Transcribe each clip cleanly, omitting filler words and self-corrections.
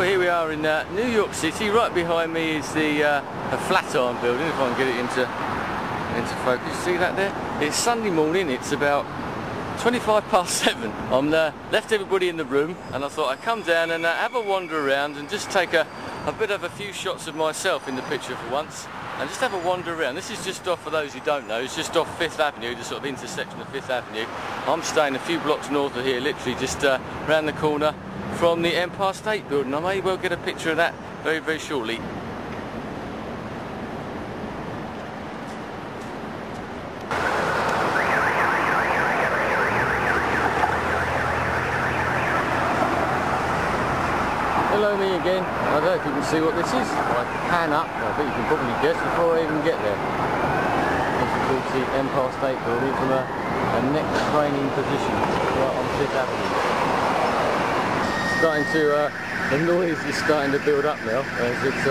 Well, here we are in New York City. Right behind me is the Flatiron building, if I can get it into focus. See that there? It's Sunday morning, it's about 7:25. I'm left everybody in the room, and I thought I'd come down and have a wander around and just take a few shots of myself in the picture for once, and just have a wander around. This is just off, for those who don't know, it's just off 5th Avenue, the sort of intersection of 5th Avenue. I'm staying a few blocks north of here, literally just round the corner from the Empire State Building. I may well get a picture of that very, very shortly. Hello, me again. I don't know if you can see what this is. I pan up, I bet you can probably guess before I even get there. This is called the Empire State Building from a neck craning position right on 5th Avenue. The noise is starting to build up now as it's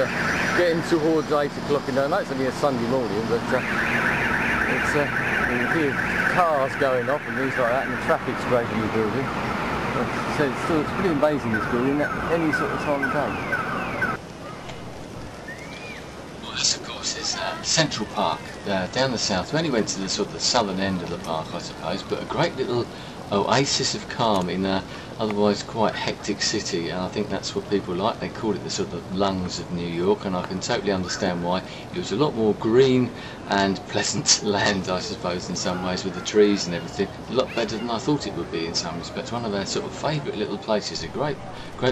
getting towards 8 o'clock in the night. It's only a Sunday morning, but you can hear cars going off and things like that, and the traffic's gradually building. So it's pretty amazing, this building, at any sort of time of day. Well, this of course is Central Park, down the south. We only went to the sort of the southern end of the park, I suppose, but a great little oasis of calm in otherwise quite hectic city, and I think that's what people like. They call it the sort of lungs of New York, and I can totally understand why. It was a lot more green and pleasant land, I suppose, in some ways, with the trees and everything. A lot better than I thought it would be in some respects. One of our sort of favourite little places, a great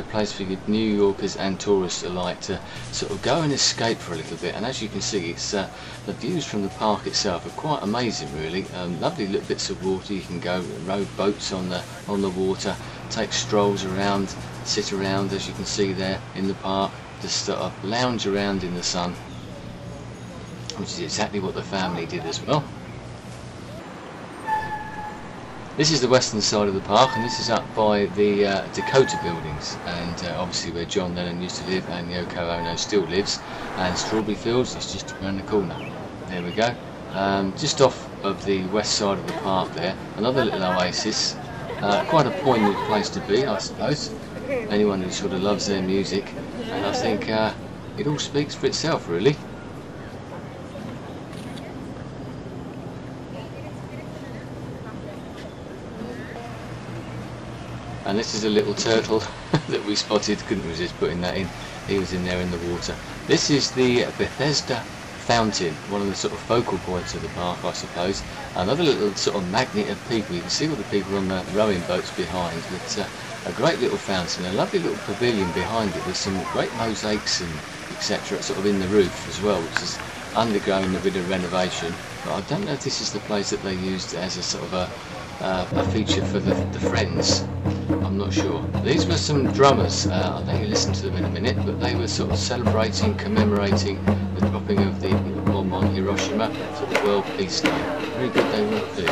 place for New Yorkers and tourists alike to sort of go and escape for a little bit. And as you can see, it's the views from the park itself are quite amazing, really. Lovely little bits of water. You can go row boats on the water, take strolls around, sit around, as you can see there in the park, just sort of lounge around in the sun, which is exactly what the family did as well. This is the western side of the park, and this is up by the Dakota buildings, and obviously where John Lennon used to live and Yoko Ono still lives, and Strawberry Fields is just around the corner. There we go. Just off of the west side of the park there, another little oasis. Quite a poignant place to be, I suppose. Anyone who sort of loves their music, and I think it all speaks for itself, really. And this is a little turtle that we spotted, couldn't resist putting that in. He was in there in the water. This is the Bethesda Fountain, one of the sort of focal points of the park, I suppose. Another little sort of magnet of people. You can see all the people on the rowing boats behind, but a great little fountain, a lovely little pavilion behind it with some great mosaics and etc. sort of in the roof as well, which is undergoing a bit of renovation. But I don't know if this is the place that they used as a sort of a feature for the Friends. I'm not sure. These were some drummers. I'll let you listen to them in a minute, but they were sort of celebrating, commemorating the dropping of the bomb on Hiroshima for the World Peace Day. Very good they were too.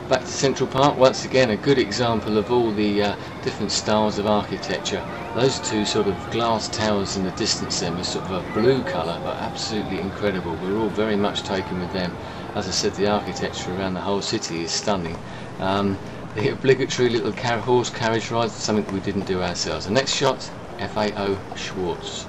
Back to Central Park, once again a good example of all the different styles of architecture. Those two sort of glass towers in the distance then with sort of a blue colour, but absolutely incredible. We're all very much taken with them. As I said, the architecture around the whole city is stunning. The obligatory little horse carriage ride, something we didn't do ourselves. The next shot, FAO Schwartz.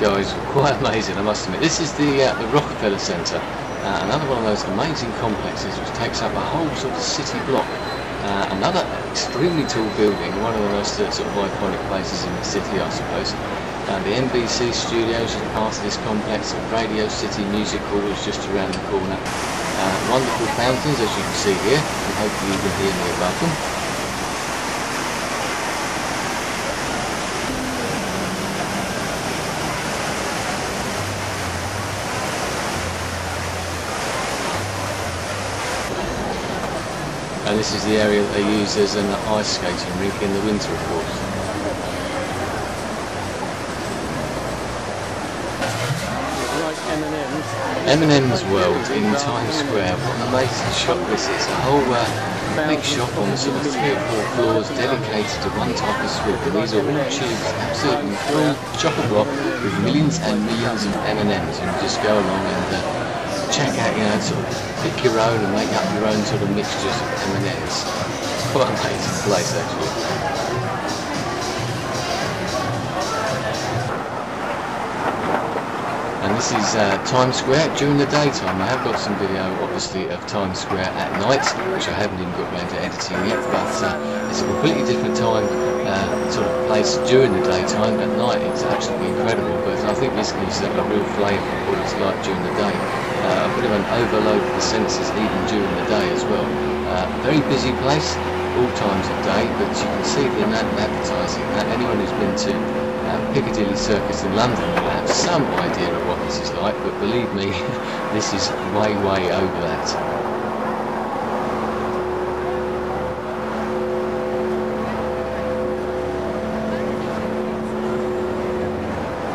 guys were quite amazing, I must admit. This is the Rockerfeller Center, another one of those amazing complexes which takes up a whole sort of city block. Another extremely tall building, one of the most sort of iconic places in the city, I suppose. The NBC studios is part of this complex. Radio City Music Hall is just around the corner. Wonderful fountains, as you can see here, and hopefully you can hear me above them. And this is the area that they use as an ice skating rink in the winter, of course. M&M's World in Times Square. What an amazing shop this is. A whole big shop on sort of 3 or 4 floors dedicated to one type of sweet. And these are all tubes, absolutely full, chock-a-block with millions and millions of M&M's. And just go along and check out, you know, sort of pick your own and make up your own sort of mixtures of M&M's. It's quite an amazing place, actually. And this is Times Square during the daytime. I have got some video, obviously, of Times Square at night, which I haven't even got around to editing yet, but it's a completely different time, sort of place during the daytime. At night it's absolutely incredible, but I think this gives a real flavour of what it's like during the day. A bit of an overload of the senses even during the day as well. Very busy place, all times of day, but you can see the advertising. Anyone who's been to Piccadilly Circus in London will have some idea of what this is like, but believe me, this is way, way over that.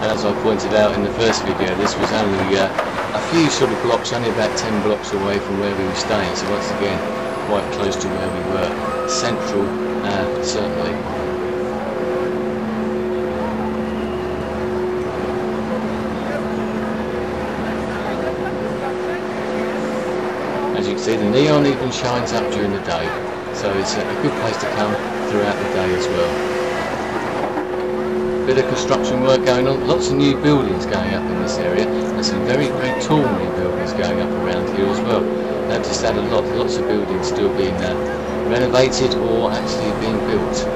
And as I pointed out in the first video, this was only a few sort of blocks, only about 10 blocks away from where we were staying, so once again, quite close to where we were. Central, certainly. As you can see, the neon even shines up during the day, so it's a good place to come throughout the day as well. Bit of construction work going on, lots of new buildings going up in this area, and some very, very tall new buildings going up around here as well. They've just had lots of buildings still being renovated or actually being built.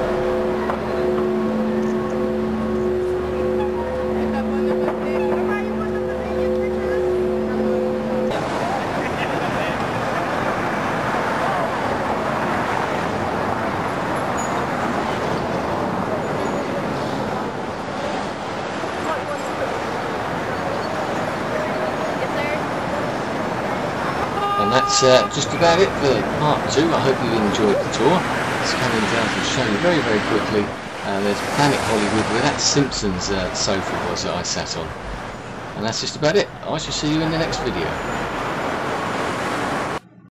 And that's just about it for part 2. I hope you enjoyed the tour. It's coming down to show you very, very quickly. There's Planet Hollywood, where that Simpsons sofa was that I sat on. And that's just about it. I shall see you in the next video.